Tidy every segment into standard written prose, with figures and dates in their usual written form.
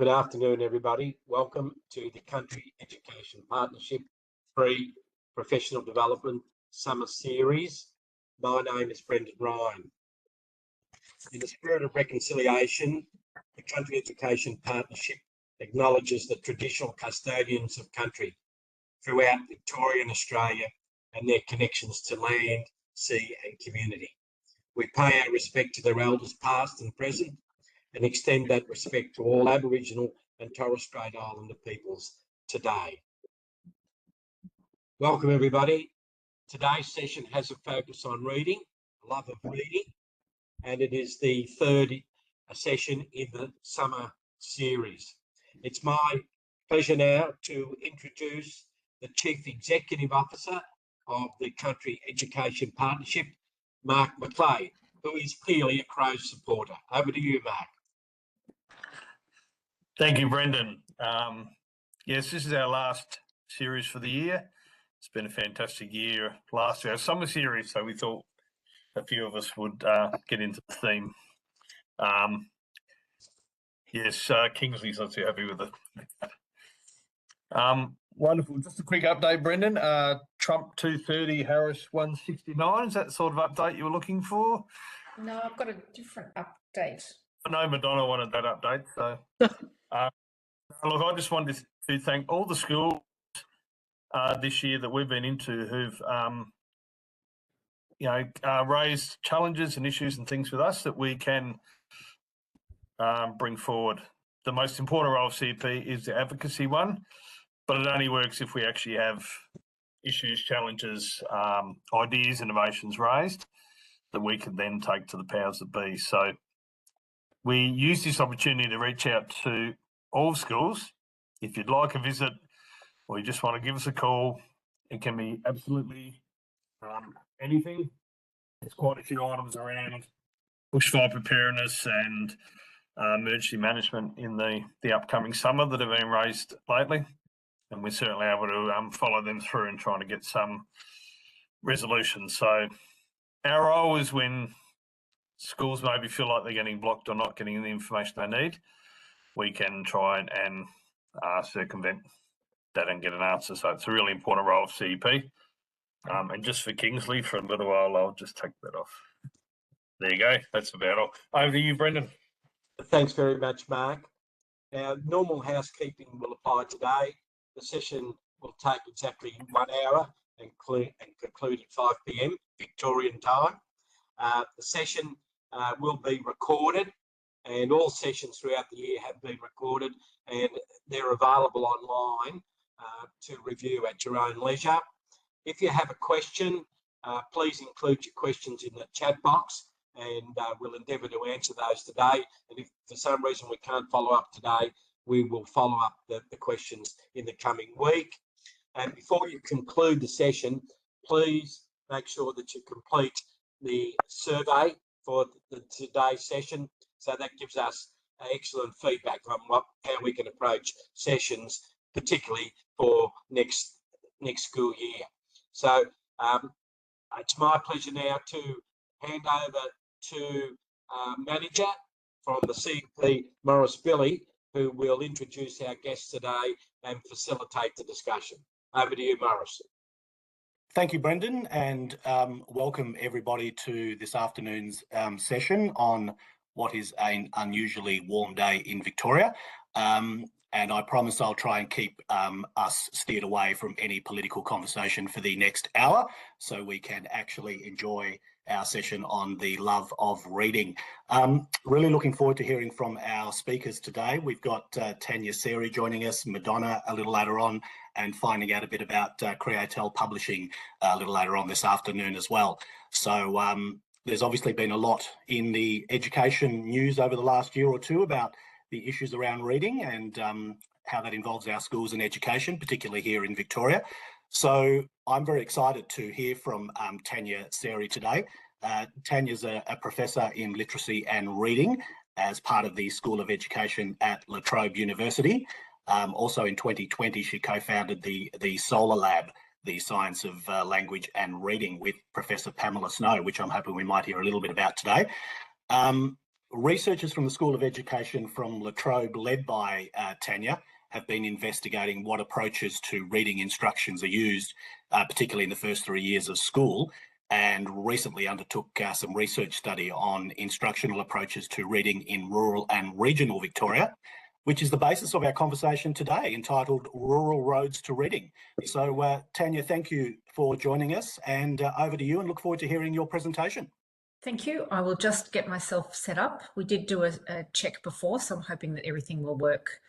Good afternoon, everybody. Welcome to the Country Education Partnership Free Professional Development Summer Series. My name is Brendan Ryan. In the spirit of reconciliation, the Country Education Partnership acknowledges the traditional custodians of country throughout Victoria and Australia and their connections to land, sea and community. We pay our respect to their elders past and present and extend that respect to all Aboriginal and Torres Strait Islander peoples today. Welcome everybody. Today's session has a focus on reading, love of reading, and it is the third session in the summer series. It's my pleasure now to introduce the Chief Executive Officer of the Country Education Partnership, Mark McLeod, who is clearly a Crows supporter. Over to you, Mark. Thank you, Brendan. Yes, this is our last series for the year. It's been a fantastic year last year, our summer series, so we thought a few of us would get into the theme. Yes, Kingsley's not too happy with it. Wonderful. Just a quick update, Brendan. Trump 230, Harris 169. Is that the sort of update you were looking for? No, I've got a different update. I know Madonna wanted that update, so... Look, I just wanted to thank all the schools this year that we've been into who've, raised challenges and issues and things with us that we can bring forward. The most important role of CEP is the advocacy one, but it only works if we actually have issues, challenges, ideas, innovations raised that we can then take to the powers that be. So we use this opportunity to reach out to all schools. If you'd like a visit or you just want to give us a call, it can be absolutely anything. There's quite a few items around bushfire preparedness and emergency management in the upcoming summer that have been raised lately, and we're certainly able to follow them through and trying to get some resolution. So our role is when schools maybe feel like they're getting blocked or not getting the information they need, we can try and circumvent that and get an answer. So it's a really important role of CEP. And just for Kingsley, for a little while, I'll just take that off. There you go. That's about all. Over to you, Brendan. Thanks very much, Mark. Now, normal housekeeping will apply today. The session will take exactly 1 hour and conclude at 5 p.m. Victorian time. The session will be recorded, and all sessions throughout the year have been recorded and they're available online to review at your own leisure. If you have a question, please include your questions in the chat box and we'll endeavour to answer those today. And if for some reason we can't follow up today, we will follow up the questions in the coming week. And before you conclude the session, please make sure that you complete the survey for today's session. So that gives us excellent feedback on how we can approach sessions, particularly for next school year. So it's my pleasure now to hand over to manager from the CEP, Morris Billy, who will introduce our guests today and facilitate the discussion. Over to you, Morris. Thank you, Brendan, and welcome everybody to this afternoon's session on what is an unusually warm day in Victoria. And I promise I'll try and keep us steered away from any political conversation for the next hour so we can actually enjoy our session on the love of reading. Really looking forward to hearing from our speakers today. We've got Tanya, Serry joining us, Madonna a little later on, and finding out a bit about Createl publishing a little later on this afternoon as well. So there's obviously been a lot in the education news over the last year or two about the issues around reading and how that involves our schools and education, particularly here in Victoria. So I'm very excited to hear from Tanya Serry today. Tanya's a professor in literacy and reading as part of the School of Education at Trobe University. Also in 2020, she co-founded the Solar Lab, the Science of Language and Reading, with Professor Pamela Snow, which I'm hoping we might hear a little bit about today. researchers from the School of Education from La Trobe, led by Tanya, have been investigating what approaches to reading instructions are used, particularly in the first 3 years of school, and recently undertook some research study on instructional approaches to reading in rural and regional Victoria, which is the basis of our conversation today, entitled Rural Roads to Reading. So, Tanya, thank you for joining us, and over to you, and look forward to hearing your presentation. Thank you. I will just get myself set up. We did do a check before, so I'm hoping that everything will work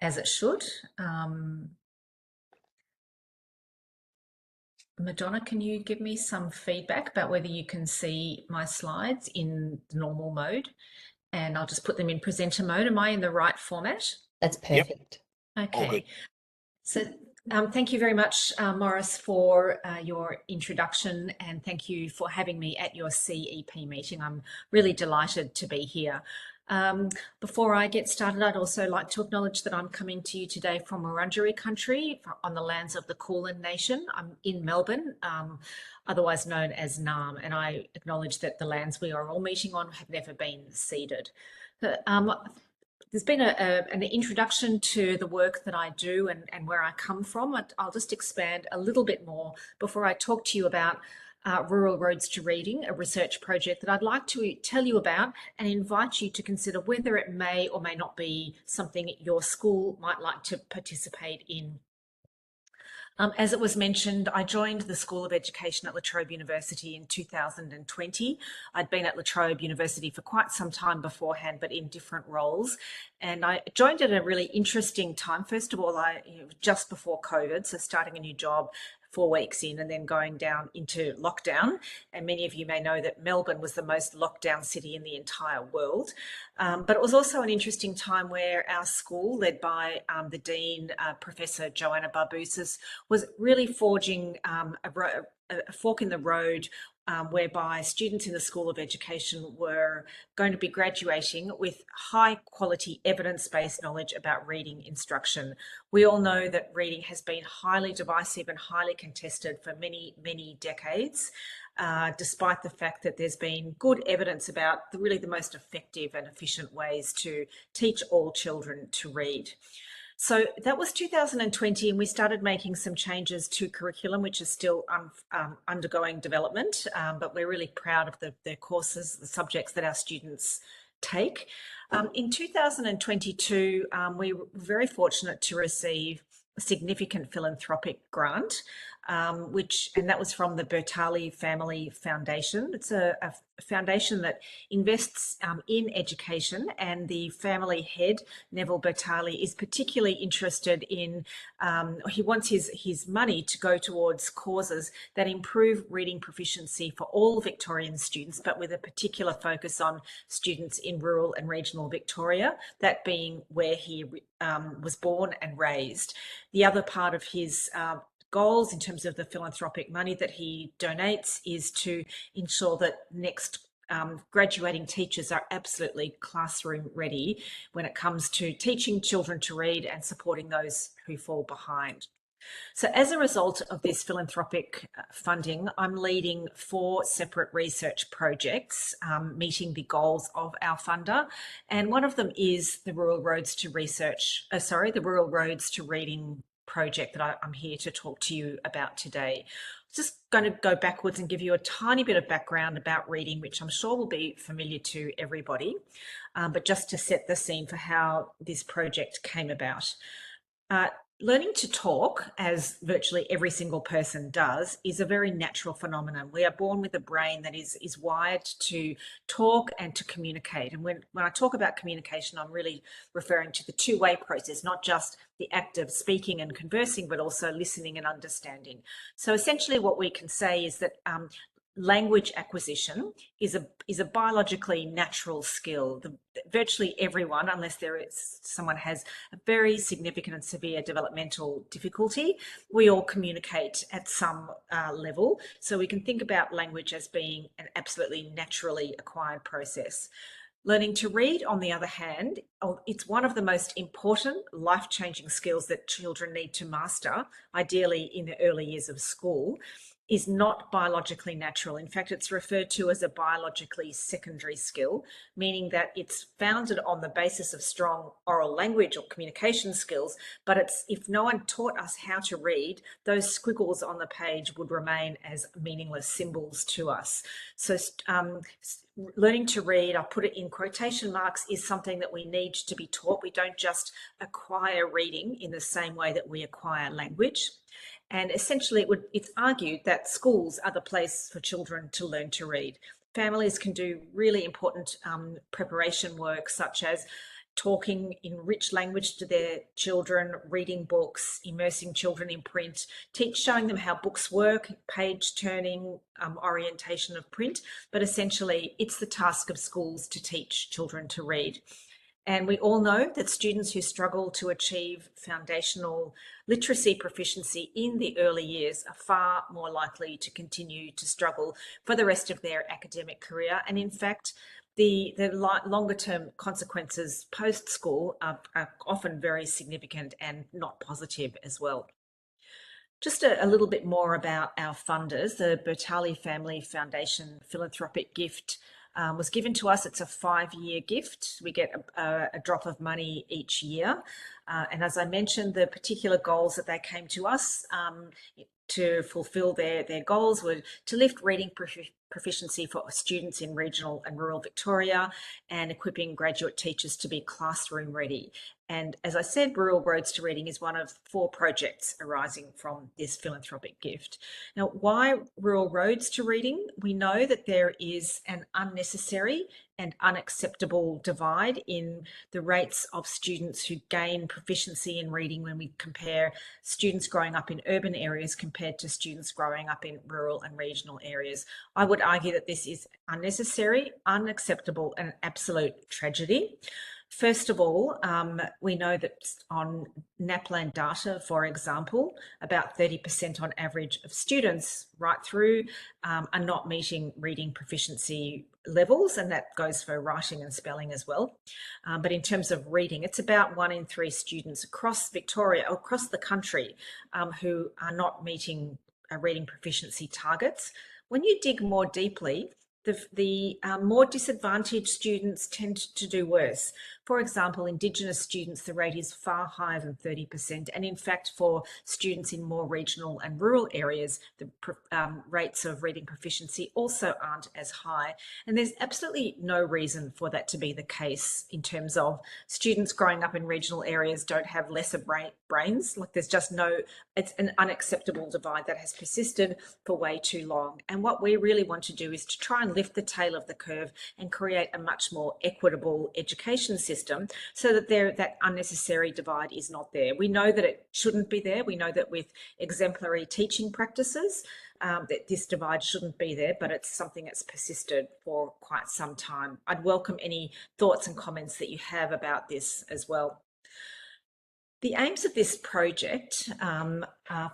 as it should. Madonna, can you give me some feedback about whether you can see my slides in the normal mode? And I'll just put them in presenter mode. Am I in the right format? That's perfect. All good. Okay. So thank you very much, Morris, for your introduction, and thank you for having me at your CEP meeting. I'm really delighted to be here. Before I get started, I'd also like to acknowledge that I'm coming to you today from Wurundjeri country on the lands of the Kulin Nation. I'm in Melbourne, otherwise known as Naarm, and I acknowledge that the lands we are all meeting on have never been ceded. There's been an introduction to the work that I do and where I come from. I'll just expand a little bit more before I talk to you about Rural Roads to Reading, a research project that I'd like to tell you about and invite you to consider whether it may or may not be something your school might like to participate in. As it was mentioned, I joined the School of Education at La Trobe University in 2020. I'd been at La Trobe University for quite some time beforehand, but in different roles. And I joined at a really interesting time. First of all, just before COVID, so starting a new job 4 weeks in and then going down into lockdown. And many of you may know that Melbourne was the most locked down city in the entire world. But it was also an interesting time where our school, led by the Dean, Professor Joanna Barbusis, was really forging a fork in the road whereby students in the School of Education were going to be graduating with high quality evidence-based knowledge about reading instruction. We all know that reading has been highly divisive and highly contested for many, many decades, despite the fact that there's been good evidence about really the most effective and efficient ways to teach all children to read. So that was 2020, and we started making some changes to curriculum, which is still undergoing development, but we're really proud of the courses, the subjects that our students take. In 2022, we were very fortunate to receive a significant philanthropic grant, and that was from the Bertali Family Foundation. It's a foundation that invests in education, and the family head, Neville Bertali, is particularly interested in, he wants his money to go towards causes that improve reading proficiency for all Victorian students, but with a particular focus on students in rural and regional Victoria, that being where he was born and raised. The other part of his goals in terms of the philanthropic money that he donates is to ensure that next graduating teachers are absolutely classroom ready when it comes to teaching children to read and supporting those who fall behind. So as a result of this philanthropic funding, I'm leading 4 separate research projects meeting the goals of our funder. And one of them is the Rural Roads to Reading project that I'm here to talk to you about today. Just going to go backwards and give you a tiny bit of background about reading, which I'm sure will be familiar to everybody, but just to set the scene for how this project came about. Learning to talk, as virtually every single person does, is a very natural phenomenon. We are born with a brain that is wired to talk and to communicate. And when I talk about communication, I'm really referring to the two-way process, not just the act of speaking and conversing, but also listening and understanding. So essentially what we can say is that language acquisition is a biologically natural skill. Virtually everyone, unless someone has a very significant and severe developmental difficulty, we all communicate at some level. So we can think about language as being an absolutely naturally acquired process. Learning to read, on the other hand, it's one of the most important life-changing skills that children need to master, ideally in the early years of school. is not biologically natural. In fact, it's referred to as a biologically secondary skill, meaning that it's founded on the basis of strong oral language or communication skills, but if no one taught us how to read, those squiggles on the page would remain as meaningless symbols to us. So learning to read, I'll put it in quotation marks, is something that we need to be taught. We don't just acquire reading in the same way that we acquire language. And essentially, it's argued that schools are the place for children to learn to read. Families can do really important preparation work, such as talking in rich language to their children, reading books, immersing children in print, showing them how books work, page turning, orientation of print. But essentially, it's the task of schools to teach children to read. And we all know that students who struggle to achieve foundational literacy proficiency in the early years are far more likely to continue to struggle for the rest of their academic career. And in fact, the longer term consequences post-school are often very significant and not positive as well. Just a little bit more about our funders. The Bertali Family Foundation Philanthropic Gift was given to us. It's a 5-year gift. We get a drop of money each year. And as I mentioned, the particular goals that they came to us to fulfill their goals were to lift reading proficiency for students in regional and rural Victoria and equipping graduate teachers to be classroom ready. And as I said, Rural Roads to Reading is one of 4 projects arising from this philanthropic gift. Now, why Rural Roads to Reading? We know that there is an unnecessary and unacceptable divide in the rates of students who gain proficiency in reading when we compare students growing up in urban areas compared to students growing up in rural and regional areas. I would argue that this is unnecessary, unacceptable, and an absolute tragedy. First of all, we know that on NAPLAN data, for example, about 30% on average of students right through are not meeting reading proficiency levels, and that goes for writing and spelling as well. But in terms of reading, it's about 1 in 3 students across Victoria, across the country, who are not meeting reading proficiency targets. When you dig more deeply, the more disadvantaged students tend to do worse. For example, Indigenous students, the rate is far higher than 30%. And in fact, for students in more regional and rural areas, the rates of reading proficiency also aren't as high. And there's absolutely no reason for that to be the case in terms of students growing up in regional areas don't have lesser brains. Like there's just it's an unacceptable divide that has persisted for way too long. And what we really want to do is to try and lift the tail of the curve and create a much more equitable education system so that that unnecessary divide is not there. We know that it shouldn't be there. We know that with exemplary teaching practices, that this divide shouldn't be there, but it's something that's persisted for quite some time. I'd welcome any thoughts and comments that you have about this as well. The aims of this project,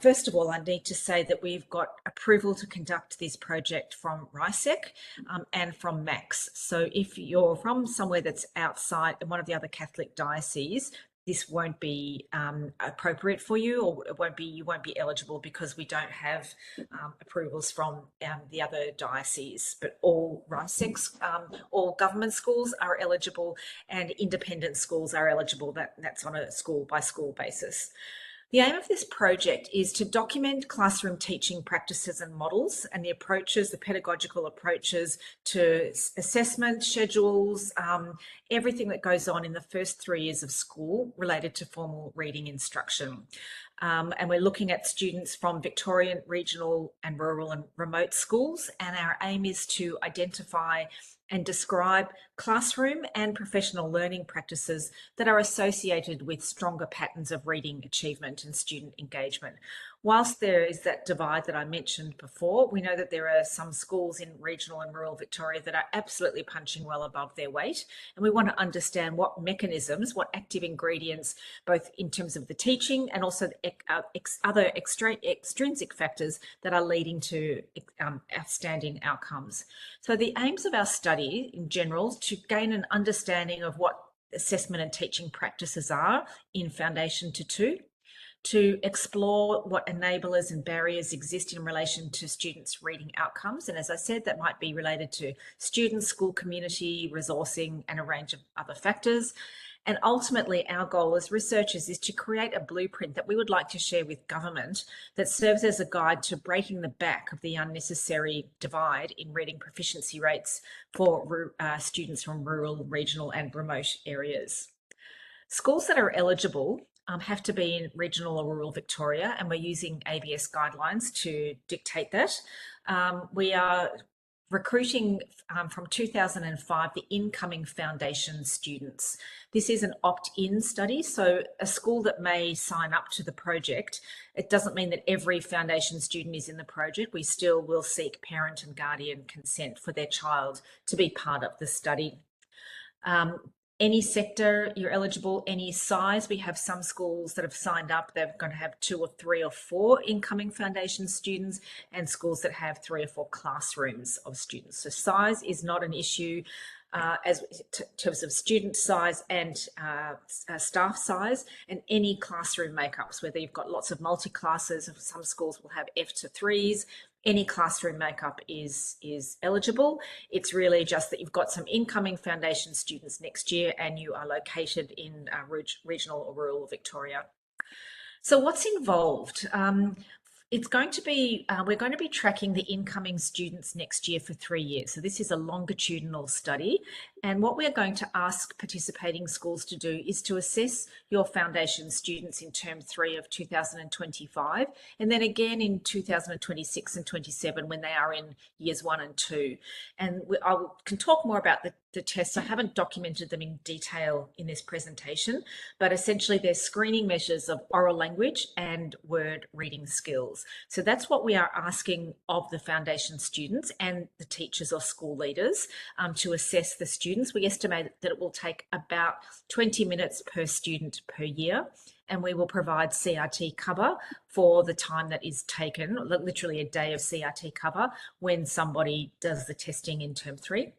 first of all, I need to say that we've got approval to conduct this project from RISEC and from MAX. So if you're from somewhere that's outside one of the other Catholic dioceses, this won't be appropriate for you, or you won't be eligible because we don't have approvals from the other dioceses. But all RISECs, all government schools are eligible, and independent schools are eligible. That's on a school by school basis. The aim of this project is to document classroom teaching practices and models and the pedagogical approaches to assessment, schedules, everything that goes on in the first 3 years of school related to formal reading instruction. And we're looking at students from Victorian, regional and rural and remote schools. And our aim is to identify and describe classroom and professional learning practices that are associated with stronger patterns of reading achievement and student engagement. Whilst there is that divide that I mentioned before, we know that there are some schools in regional and rural Victoria that are absolutely punching well above their weight. And we want to understand what mechanisms, what active ingredients, both in terms of the teaching and also other extrinsic factors that are leading to outstanding outcomes. So the aims of our study in general to gain an understanding of what assessment and teaching practices are in Foundation to 2, to explore what enablers and barriers exist in relation to students' reading outcomes. And as I said, that might be related to students, school community, resourcing, and a range of other factors. And ultimately, our goal as researchers is to create a blueprint that we would like to share with government that serves as a guide to breaking the back of the unnecessary divide in reading proficiency rates for students from rural, regional, and remote areas. Schools that are eligible have to be in regional or rural Victoria, and we're using ABS guidelines to dictate that. We are recruiting from 2005 the incoming foundation students. This is an opt-in study, so a school that may sign up to the project, it doesn't mean that every foundation student is in the project. We still will seek parent and guardian consent for their child to be part of the study. Any sector, you're eligible, any size. We have some schools that have signed up, they're going to have 2 or 3 or 4 incoming foundation students, and schools that have 3 or 4 classrooms of students. So size is not an issue as in terms of student size and staff size, and any classroom makeups, whether you've got lots of multi-classes, some schools will have F to 3s, any classroom makeup is eligible. It's really just that you've got some incoming foundation students next year and you are located in regional or rural Victoria. So what's involved? It's going to be, we're going to be tracking the incoming students next year for 3 years. So this is a longitudinal study. And what we're going to ask participating schools to do is to assess your foundation students in term 3 of 2025, and then again in 2026 and 27 when they are in years 1 and 2. And I can talk more about the tests. I haven't documented them in detail in this presentation, but essentially they're screening measures of oral language and word reading skills. So that's what we are asking of the foundation students and the teachers or school leaders to assess the students. We estimate that it will take about 20 minutes per student per year, and we will provide CRT cover for the time that is taken, literally a day of CRT cover when somebody does the testing in term 3.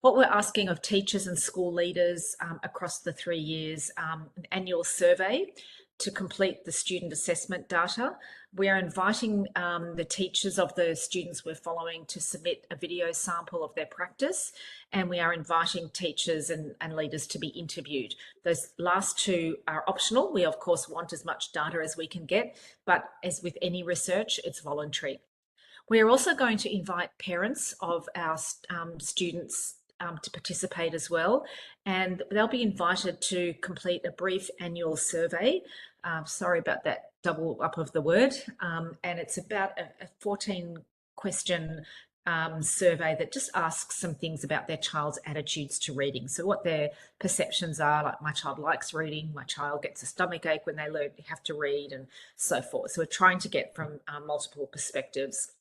What we're asking of teachers and school leaders across the 3 years, an annual survey to complete the student assessment data. We are inviting the teachers of the students we're following to submit a video sample of their practice, and we are inviting teachers and leaders to be interviewed. Those last 2 are optional. We of course want as much data as we can get, but as with any research, it's voluntary. We are also going to invite parents of our students to participate as well, and they'll be invited to complete a brief annual survey. Sorry about that double up of the word, and it's about a 14-question survey that just asks some things about their child's attitudes to reading. So what their perceptions are, like my child likes reading, my child gets a stomach ache when they learn they have to read, and so forth. So we're trying to get from multiple perspectives.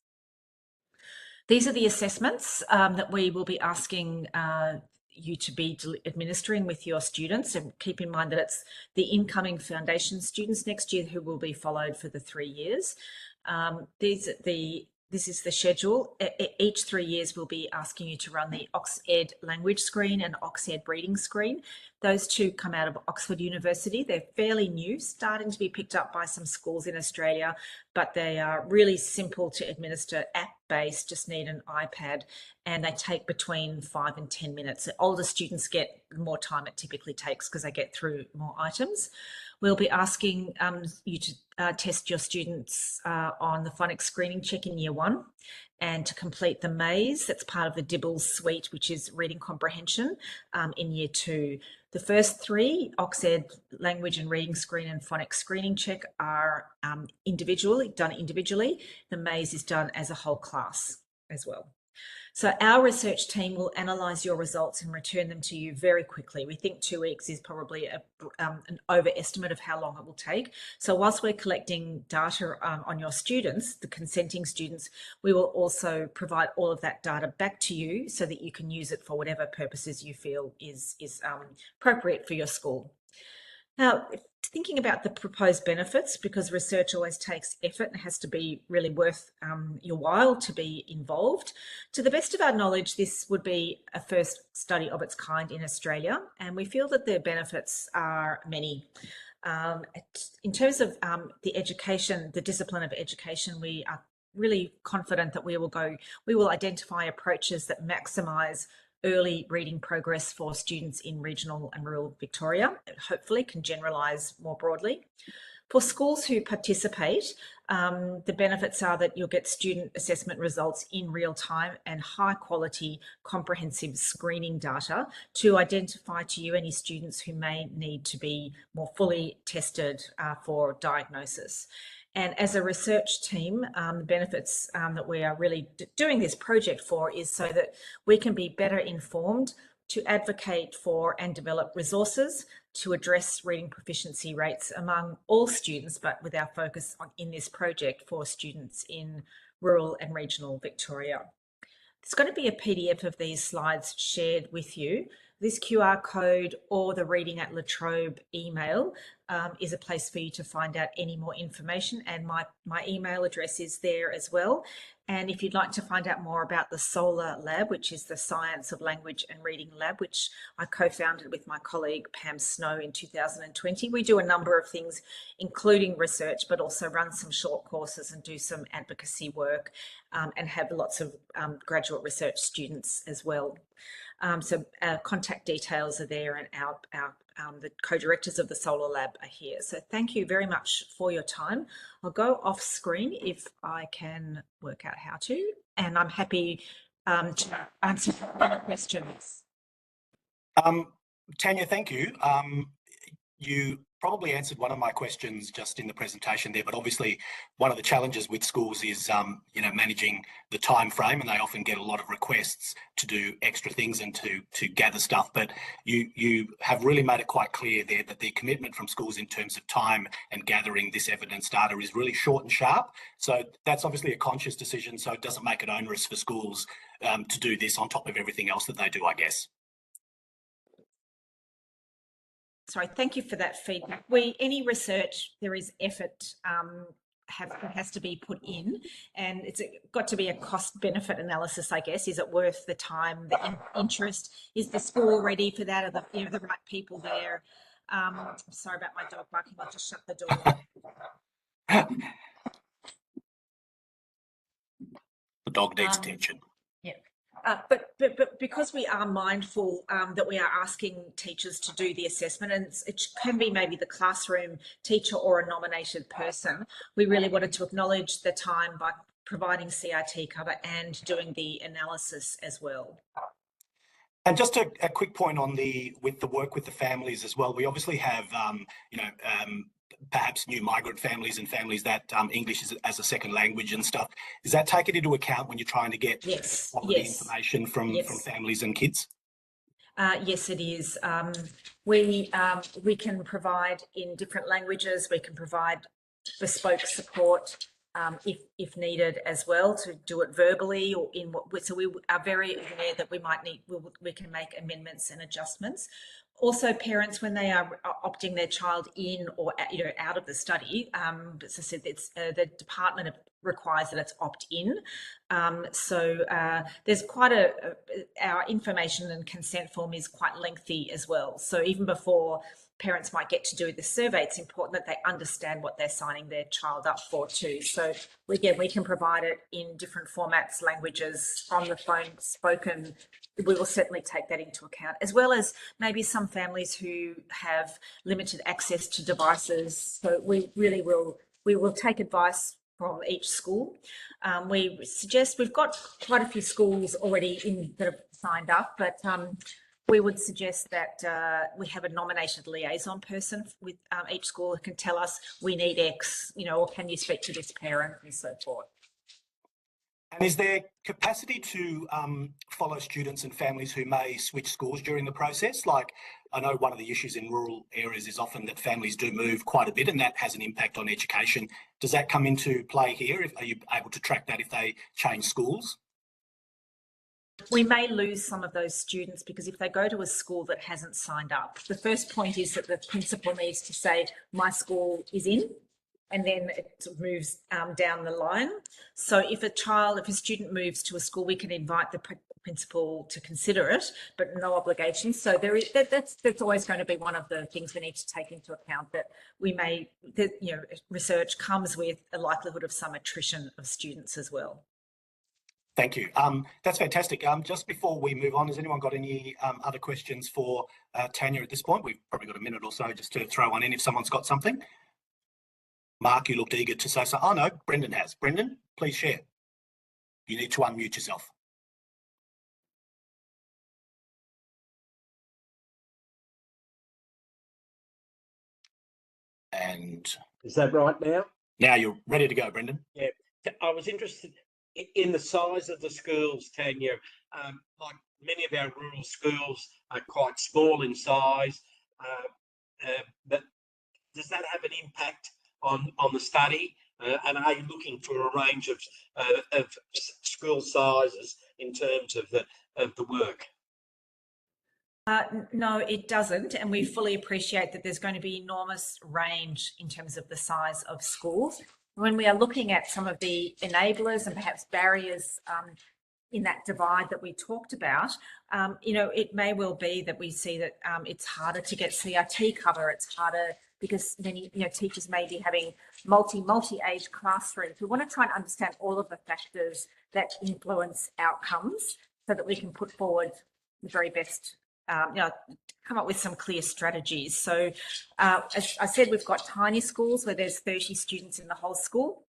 These are the assessments that we will be asking you to be administering with your students, and keep in mind that it's the incoming foundation students next year who will be followed for the 3 years. This is the schedule. Each 3 years we'll be asking you to run the Ox-Ed language screen and Ox-Ed reading screen. Those 2 come out of Oxford University. They're fairly new, starting to be picked up by some schools in Australia, but they are really simple to administer, app-based, just need an iPad, and they take between 5 and 10 minutes. The older students get more time it typically takes because they get through more items. We'll be asking you to test your students on the phonics screening check in year 1, and to complete the maze that's part of the Dibbles suite, which is reading comprehension, in year 2. The first 3, Ox-Ed language and reading screen and phonics screening check, are done individually. The maze is done as a whole class as well. So our research team will analyse your results and return them to you very quickly. We think 2 weeks is probably an overestimate of how long it will take. So whilst we're collecting data on your students, the consenting students, we will also provide all of that data back to you so that you can use it for whatever purposes you feel is appropriate for your school. Now, thinking about the proposed benefits, because research always takes effort and has to be really worth your while to be involved. To the best of our knowledge, this would be a first study of its kind in Australia, and we feel that the benefits are many. In terms of the education, the discipline of education, we are really confident that we will identify approaches that maximise early reading progress for students in regional and rural Victoria, and hopefully can generalise more broadly. For schools who participate, the benefits are that you'll get student assessment results in real time and high quality comprehensive screening data to identify to you any students who may need to be more fully tested for diagnosis. And as a research team, the benefits that we are really doing this project for is so that we can be better informed to advocate for and develop resources to address reading proficiency rates among all students, but with our focus in this project for students in rural and regional Victoria. There's going to be a PDF of these slides shared with you. This QR code or the Reading at La Trobe email is a place for you to find out any more information, and my email address is there as well. And if you'd like to find out more about the SOLAR Lab, which is the Science of Language and Reading Lab, which I co-founded with my colleague Pam Snow in 2020, we do a number of things, including research, but also run some short courses and do some advocacy work and have lots of graduate research students as well. So contact details are there, and the co-directors of the SOLAR Lab are here. So thank you very much for your time. I'll go off screen if I can work out how to, and I'm happy to answer any questions. Tanya, thank you. You probably answered one of my questions just in the presentation there, but obviously one of the challenges with schools is, managing the time frame, and they often get a lot of requests to do extra things and to gather stuff. But you have really made it quite clear there that the commitment from schools in terms of time and gathering this evidence data is really short and sharp. So that's obviously a conscious decision, so it doesn't make it onerous for schools to do this on top of everything else that they do, I guess. Sorry, thank you for that feedback. Any research, there is effort has to be put in, and it's got to be a cost benefit analysis, I guess. Is it worth the time, the interest? Is the school ready for that? Are the right people there? Sorry about my dog barking. I'll just shut the door. The dog needs attention. Yeah. But because we are mindful that we are asking teachers to do the assessment, and it can be maybe the classroom teacher or a nominated person, we really wanted to acknowledge the time by providing CRT cover and doing the analysis as well. And just a quick point on with the work with the families as well. We obviously have, perhaps new migrant families and families that English is as a second language and stuff. Is that taken into account when you're trying to get quality information from families and kids? Yes, it is. We can provide in different languages. We can provide bespoke support if needed as well, to do it verbally or in what. So we are very aware that we can make amendments and adjustments. Also, parents, when they are opting their child in or out of the study, as I said, it's the department requires that it's opt-in. So there's quite our information and consent form is quite lengthy as well. So even before parents might get to do the survey, it's important that they understand what they're signing their child up for too. So again, we can provide it in different formats, languages, on the phone, spoken. We will certainly take that into account, as well as maybe some families who have limited access to devices. So we will take advice from each school. We suggest, we've got quite a few schools already that have signed up, but we would suggest that we have a nominated liaison person with each school who can tell us, we need X, or can you speak to this parent, and so forth. And is there capacity to follow students and families who may switch schools during the process? Like, I know one of the issues in rural areas is often that families do move quite a bit, and that has an impact on education. Does that come into play here? Are you able to track that if they change schools? We may lose some of those students because if they go to a school that hasn't signed up, the first point is that the principal needs to say, my school is in, and then it moves down the line. So if a student moves to a school, we can invite the principal to consider it, but no obligation. So there is that's always going to be one of the things we need to take into account, that we may, that, you know, research comes with a likelihood of some attrition of students as well. Thank you. That's fantastic. Just before we move on, has anyone got any other questions for Tanya at this point? We've probably got a minute or so just to throw one in if someone's got something. Mark, you looked eager to say so. Oh no, Brendan has. Brendan, please share. You need to unmute yourself. And Is that right now? now you're ready to go, Brendan. Yeah, I was interested in the size of the schools, Tanya. Like many of our rural schools are quite small in size, but does that have an impact on the study? And are you looking for a range of school sizes in terms of the work? No, it doesn't. And we fully appreciate that there's going to be enormous range in terms of the size of schools. When we are looking at some of the enablers and perhaps barriers in that divide that we talked about, you know, it may well be that we see that it's harder to get CRT cover. It's harder because many, you know, teachers may be having multi-age classrooms. We want to try and understand all of the factors that influence outcomes so that we can put forward the very best, you know, come up with some clear strategies. So as I said, we've got tiny schools where there's 30 students in the whole school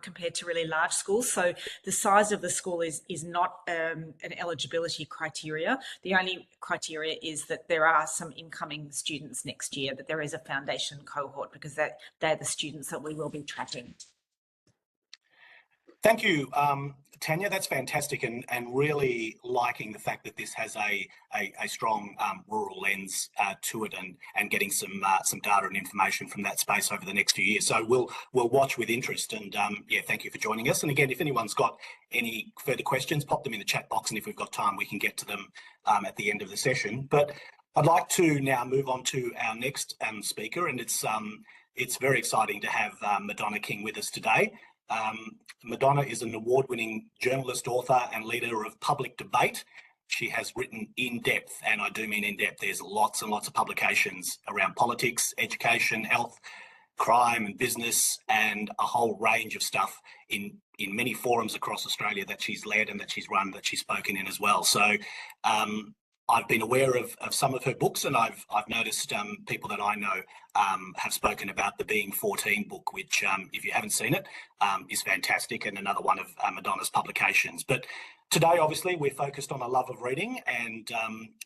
compared to really large schools. So the size of the school is not an eligibility criteria. The only criteria is that there are some incoming students next year, that there is a foundation cohort, because they're the students that we will be tracking. Thank you, Tanya. That's fantastic, and really liking the fact that this has a strong rural lens to it, and getting some data and information from that space over the next few years. So we'll watch with interest, and yeah, thank you for joining us. And again, if anyone's got any further questions, pop them in the chat box, and if we've got time, we can get to them at the end of the session. But I'd like to now move on to our next speaker, and it's very exciting to have Madonna King with us today. Madonna is an award-winning journalist, author, and leader of public debate. She has written in depth, and I do mean in depth. There's lots and lots of publications around politics, education, health, crime and business, and a whole range of stuff in many forums across Australia that she's led and that she's run, that she's spoken in as well. So I've been aware of some of her books, and I've noticed people that I know have spoken about the Being 14 book, which, if you haven't seen it, is fantastic, and another one of Madonna's publications. But today, obviously, we're focused on a love of reading, and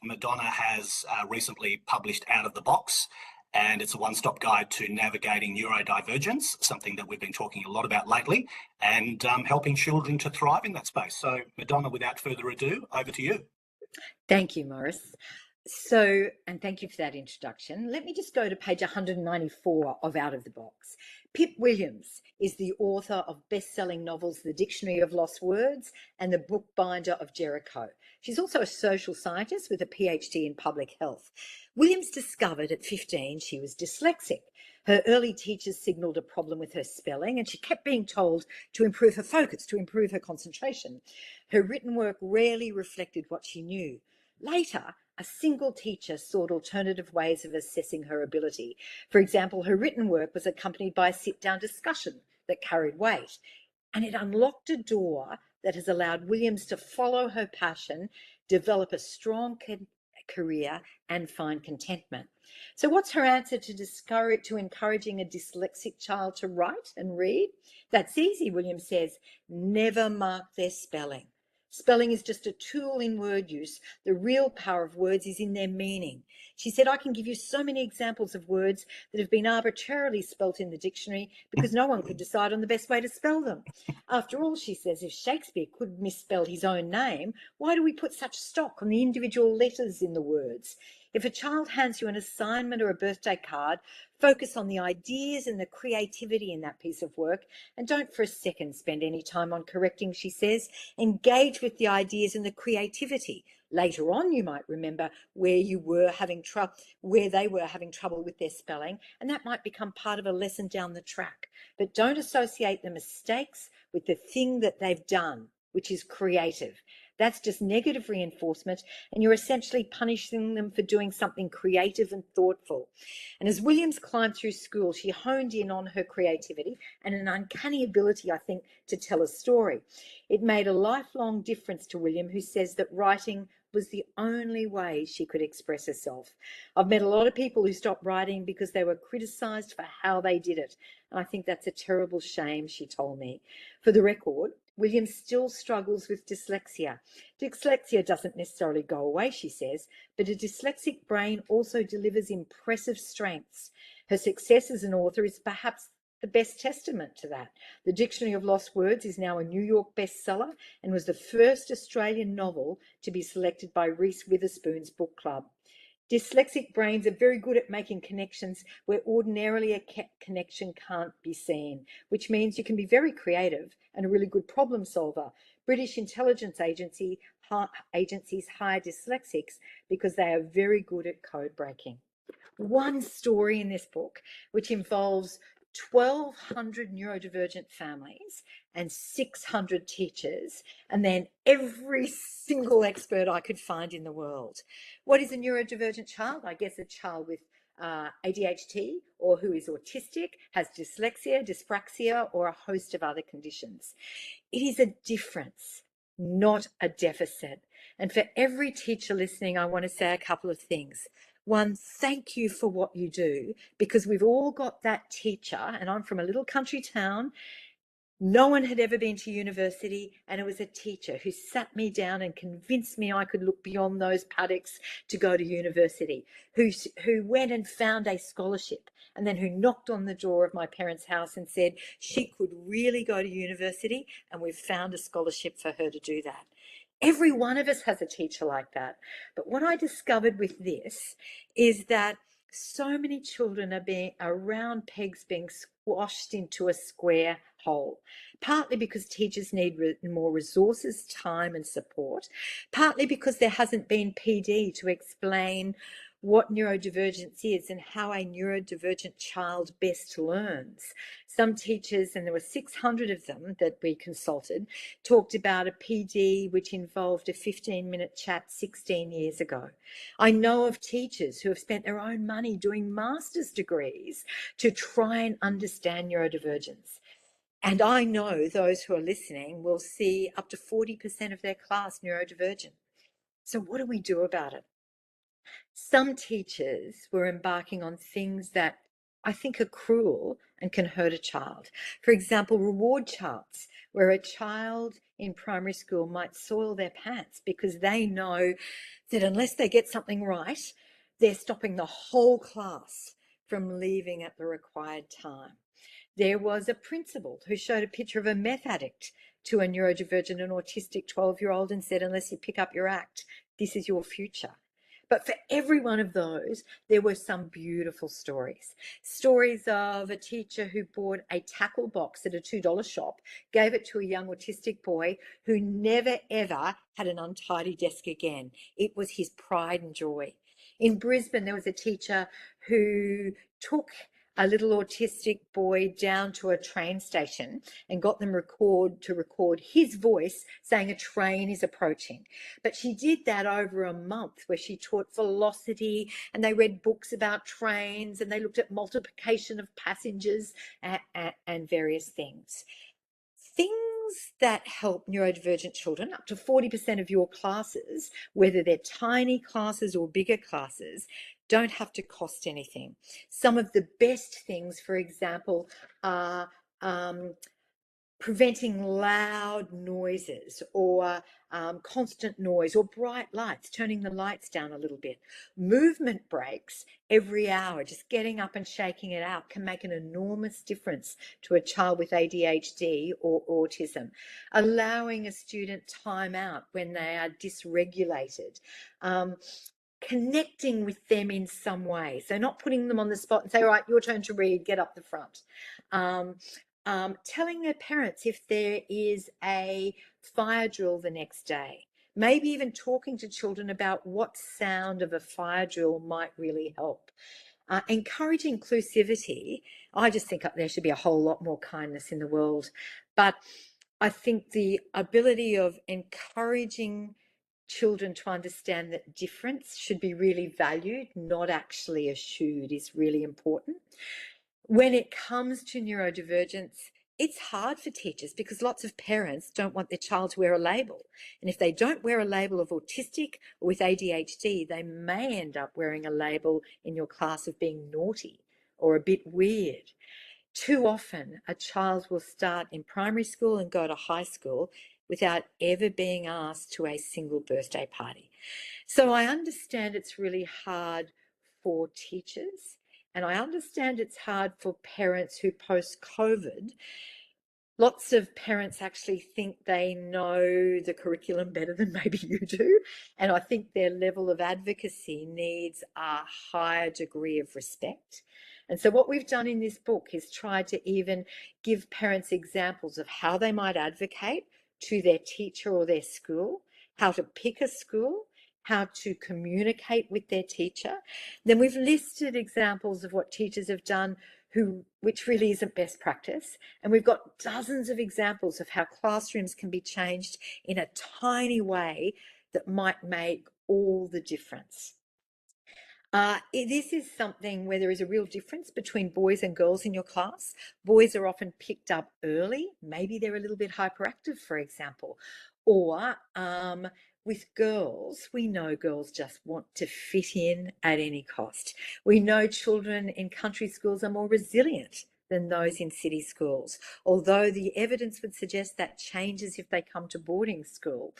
Madonna has recently published Out of the Box, and it's a one-stop guide to navigating neurodivergence, something that we've been talking a lot about lately, and helping children to thrive in that space. So, Madonna, without further ado, over to you. Thank you, Morris. So, and thank you for that introduction. Let me just go to page 194 of Out of the Box. Pip Williams is the author of best-selling novels The Dictionary of Lost Words and The Bookbinder of Jericho. She's also a social scientist with a PhD in public health. Williams discovered at 15 she was dyslexic. Her early teachers signalled a problem with her spelling, and she kept being told to improve her focus, to improve her concentration. Her written work rarely reflected what she knew. Later, a single teacher sought alternative ways of assessing her ability. For example, her written work was accompanied by a sit-down discussion that carried weight, and it unlocked a door that has allowed Williams to follow her passion, develop a strong career, and find contentment. So what's her answer to encouraging a dyslexic child to write and read? That's easy, Williams says. Never mark their spelling. Spelling is just a tool in word use. The real power of words is in their meaning. She said, I can give you so many examples of words that have been arbitrarily spelt in the dictionary because no one could decide on the best way to spell them. After all, she says, if Shakespeare could misspell his own name, why do we put such stock on the individual letters in the words? If a child hands you an assignment or a birthday card, focus on the ideas and the creativity in that piece of work, and don't for a second spend any time on correcting, she says. Engage with the ideas and the creativity. Later on, you might remember where they were having trouble with their spelling, and that might become part of a lesson down the track. But don't associate the mistakes with the thing that they've done, which is creative. That's just negative reinforcement, and you're essentially punishing them for doing something creative and thoughtful. And as Williams climbed through school, she honed in on her creativity and an uncanny ability, I think, to tell a story. It made a lifelong difference to William, who says that writing was the only way she could express herself. I've met a lot of people who stopped writing because they were criticised for how they did it. And I think that's a terrible shame, she told me. For the record, William still struggles with dyslexia. Dyslexia doesn't necessarily go away, she says, but a dyslexic brain also delivers impressive strengths. Her success as an author is perhaps the best testament to that. The Dictionary of Lost Words is now a New York bestseller and was the first Australian novel to be selected by Reese Witherspoon's book club. Dyslexic brains are very good at making connections where ordinarily a connection can't be seen, which means you can be very creative and a really good problem solver. British intelligence agencies hire dyslexics because they are very good at code breaking. One story in this book, which involves 1,200 neurodivergent families and 600 teachers, and then every single expert I could find in the world. What is a neurodivergent child? I guess a child with ADHD, or who is autistic, has dyslexia, dyspraxia, or a host of other conditions. It is a difference, not a deficit. And for every teacher listening, I want to say a couple of things. One, thank you for what you do, because we've all got that teacher, and I'm from a little country town. No one had ever been to university, and it was a teacher who sat me down and convinced me I could look beyond those paddocks to go to university, who went and found a scholarship, and then who knocked on the door of my parents' house and said she could really go to university, and we've found a scholarship for her to do that. Every one of us has a teacher like that. But what I discovered with this is that so many children are round pegs being squashed into a square hole, partly because teachers need more resources, time and support, partly because there hasn't been PD to explain what neurodivergence is and how a neurodivergent child best learns. Some teachers, and there were 600 of them that we consulted, talked about a PD which involved a 15-minute chat 16 years ago. I know of teachers who have spent their own money doing master's degrees to try and understand neurodivergence. And I know those who are listening will see up to 40% of their class neurodivergent. So what do we do about it? Some teachers were embarking on things that I think are cruel and can hurt a child. For example, reward charts, where a child in primary school might soil their pants because they know that unless they get something right, they're stopping the whole class from leaving at the required time. There was a principal who showed a picture of a meth addict to a neurodivergent and autistic 12-year-old and said, unless you pick up your act, this is your future. But for every one of those, there were some beautiful stories. Stories of a teacher who bought a tackle box at a $2 shop, gave it to a young autistic boy who never, ever had an untidy desk again. It was his pride and joy. In Brisbane, there was a teacher who took a little autistic boy down to a train station and got them to record his voice saying a train is approaching. But she did that over a month, where she taught velocity, and they read books about trains, and they looked at multiplication of passengers and various things. Things that help neurodivergent children, up to 40% of your classes, whether they're tiny classes or bigger classes, don't have to cost anything. Some of the best things, for example, are preventing loud noises or constant noise or bright lights, turning the lights down a little bit. Movement breaks every hour, just getting up and shaking it out can make an enormous difference to a child with ADHD or autism. Allowing a student time out when they are dysregulated. Connecting with them in some way. So not putting them on the spot and say, all right, your turn to read, get up the front. Telling their parents if there is a fire drill the next day. Maybe even talking to children about what sound of a fire drill might really help. Encourage inclusivity. I just think there should be a whole lot more kindness in the world. But I think the ability of encouraging children to understand that difference should be really valued, not actually eschewed, is really important. When it comes to neurodivergence, it's hard for teachers because lots of parents don't want their child to wear a label. And if they don't wear a label of autistic or with ADHD, they may end up wearing a label in your class of being naughty or a bit weird. Too often, a child will start in primary school and go to high school without ever being asked to a single birthday party. So I understand it's really hard for teachers, and I understand it's hard for parents who post-COVID, lots of parents actually think they know the curriculum better than maybe you do. And I think their level of advocacy needs a higher degree of respect. And so what we've done in this book is try to even give parents examples of how they might advocate to their teacher or their school, how to pick a school, how to communicate with their teacher. Then we've listed examples of what teachers have done which really isn't best practice. And we've got dozens of examples of how classrooms can be changed in a tiny way that might make all the difference. This is something where there is a real difference between boys and girls in your class. Boys are often picked up early. Maybe they're a little bit hyperactive, for example. Or with girls, we know girls just want to fit in at any cost. We know children in country schools are more resilient than those in city schools, although the evidence would suggest that changes if they come to boarding school.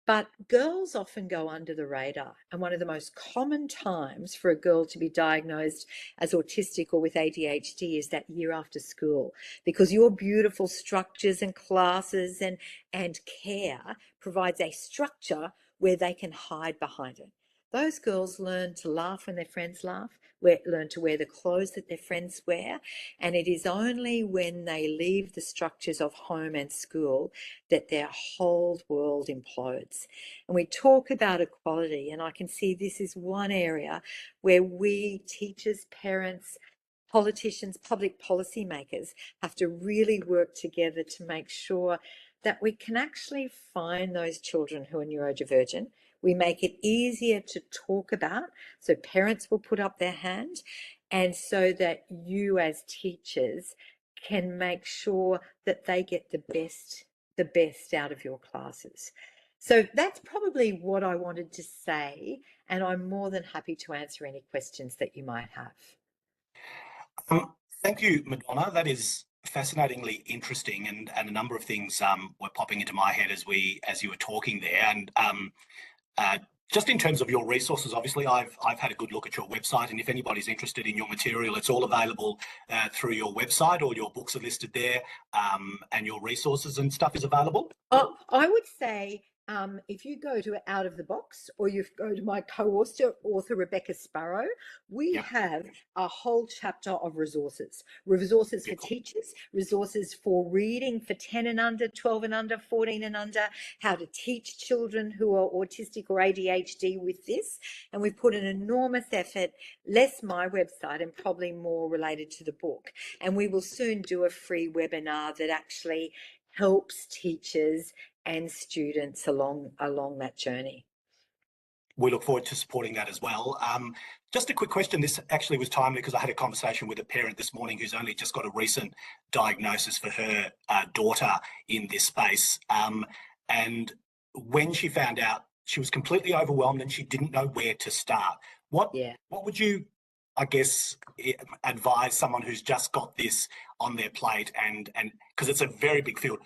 But girls often go under the radar, and one of the most common times for a girl to be diagnosed as autistic or with ADHD is that year after school, because your beautiful structures and classes and care provides a structure where they can hide behind it. Those girls learn to laugh when their friends laugh, learn to wear the clothes that their friends wear, and it is only when they leave the structures of home and school that their whole world implodes. And we talk about equality, and I can see this is one area where we, teachers, parents, politicians, public policy makers, have to really work together to make sure that we can actually find those children who are neurodivergent. We make it easier to talk about, so parents will put up their hand, and so that you as teachers can make sure that they get the best out of your classes. So that's probably what I wanted to say, and I'm more than happy to answer any questions that you might have. Thank you, Madonna. That is fascinatingly interesting, and a number of things were popping into my head as you were talking there. And just in terms of your resources, obviously, I've had a good look at your website, and if anybody's interested in your material, it's all available through your website. All your books are listed there, and your resources and stuff is available. I would say if you go to Out of the Box, or you go to my co-author, Rebecca Sparrow, we have a whole chapter of resources for teachers, resources for reading for 10 and under, 12 and under, 14 and under, how to teach children who are autistic or ADHD with this. And we've put an enormous effort, less my website and probably more related to the book. And we will soon do a free webinar that actually helps teachers and students along that journey. We look forward to supporting that as well. Just a quick question. This actually was timely because I had a conversation with a parent this morning who's only just got a recent diagnosis for her daughter in this space. And when she found out, she was completely overwhelmed and she didn't know where to start. What would you, I guess, advise someone who's just got this on their plate, and because it's a very big field?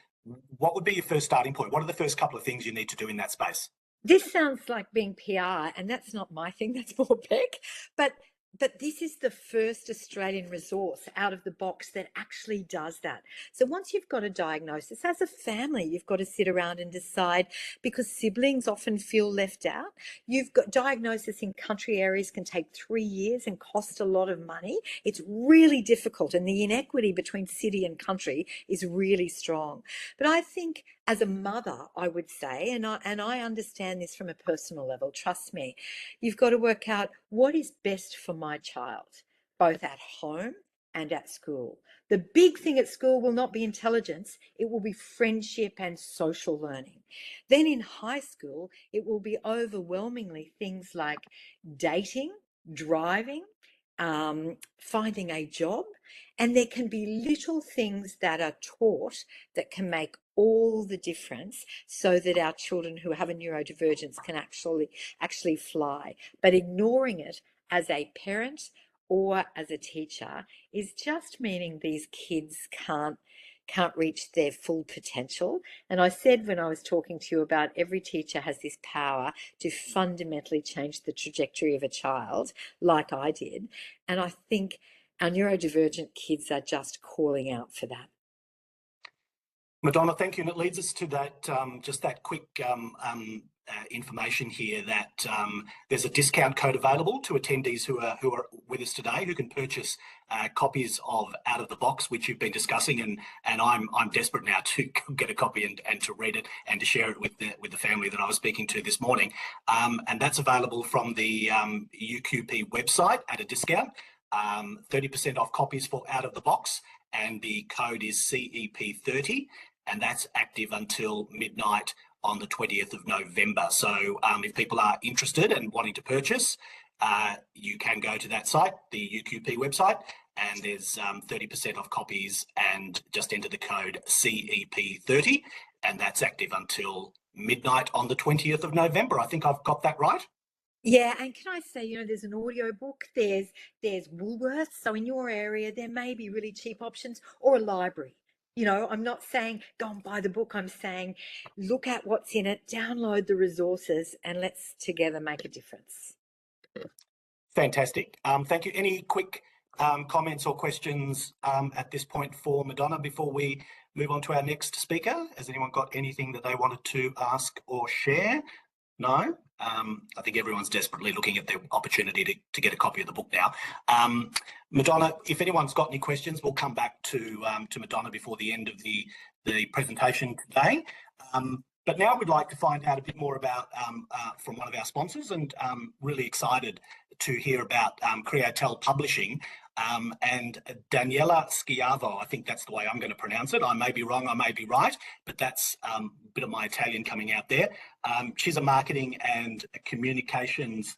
What would be your first starting point? What are the first couple of things you need to do in that space? This sounds like being PR, and that's not my thing, that's more Beck. But this is the first Australian resource out of the box that actually does that. So once you've got a diagnosis, as a family, you've got to sit around and decide, because siblings often feel left out. You've got diagnosis in country areas can take 3 years and cost a lot of money. It's really difficult, and the inequity between city and country is really strong. But I think as a mother, I would say, and I understand this from a personal level, trust me, you've got to work out what is best for my child, both at home and at school. The big thing at school will not be intelligence, it will be friendship and social learning. Then in high school, it will be overwhelmingly things like dating, driving, finding a job, and there can be little things that are taught that can make all the difference so that our children who have a neurodivergence can actually fly. But ignoring it as a parent or as a teacher is just meaning these kids can't reach their full potential. And I said when I was talking to you about every teacher has this power to fundamentally change the trajectory of a child, like I did. And I think our neurodivergent kids are just calling out for that. Madonna, thank you. And it leads us to that, just that quick information here that there's a discount code available to attendees who are with us today, who can purchase copies of Out of the Box, which you've been discussing, and I'm desperate now to get a copy and to read it and to share it with the family that I was speaking to this morning. And that's available from the UQP website at a discount, 30% off copies for Out of the Box, and the code is CEP30, and that's active until midnight on the 20th of November. So if people are interested and wanting to purchase, you can go to that site, the UQP website, and there's 30% off copies, and just enter the code CEP30, and that's active until midnight on the 20th of November. I think I've got that right. Yeah, and can I say, there's an audio book, there's Woolworths, so in your area there may be really cheap options, or a library. I'm not saying go and buy the book, I'm saying look at what's in it, download the resources, and let's together make a difference. Fantastic. Thank you. Any quick comments or questions at this point for Madonna before we move on to our next speaker? Has anyone got anything that they wanted to ask or share? No? I think everyone's desperately looking at the opportunity to get a copy of the book now. Madonna, if anyone's got any questions, we'll come back to Madonna before the end of the presentation today. But now we'd like to find out a bit more about from one of our sponsors, and really excited to hear about Createl Publishing. And Daniela Schiavo, I think that's the way I'm going to pronounce it. I may be wrong, I may be right, but that's a bit of my Italian coming out there. She's a marketing and communications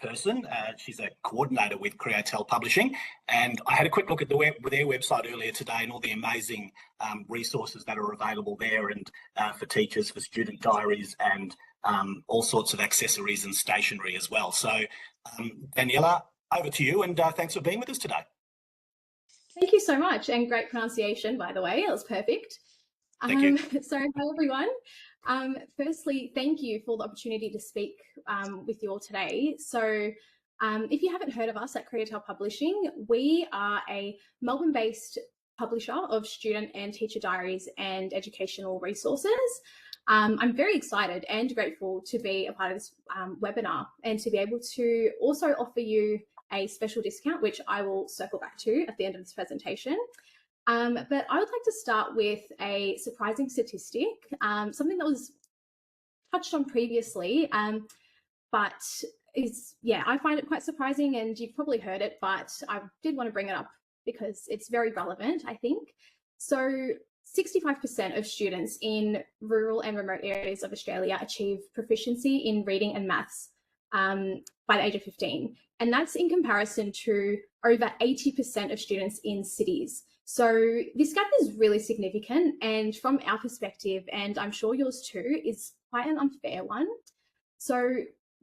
person. She's a coordinator with Createl Publishing, and I had a quick look at their website earlier today, and all the amazing resources that are available there, and for teachers, for student diaries, and all sorts of accessories and stationery as well. So Daniela, over to you, and thanks for being with us today. Thank you so much, and great pronunciation, by the way. It was perfect. Thank you. So, hi everyone. Firstly, thank you for the opportunity to speak with you all today. So, if you haven't heard of us at Createl Publishing, we are a Melbourne-based publisher of student and teacher diaries and educational resources. I'm very excited and grateful to be a part of this webinar, and to be able to also offer you a special discount, which I will circle back to at the end of this presentation. But I would like to start with a surprising statistic, something that was touched on previously, but I find it quite surprising, and you've probably heard it, but I did want to bring it up because it's very relevant, I think. So 65% of students in rural and remote areas of Australia achieve proficiency in reading and maths by the age of 15. And that's in comparison to over 80% of students in cities. So this gap is really significant, and from our perspective, and I'm sure yours too, is quite an unfair one. So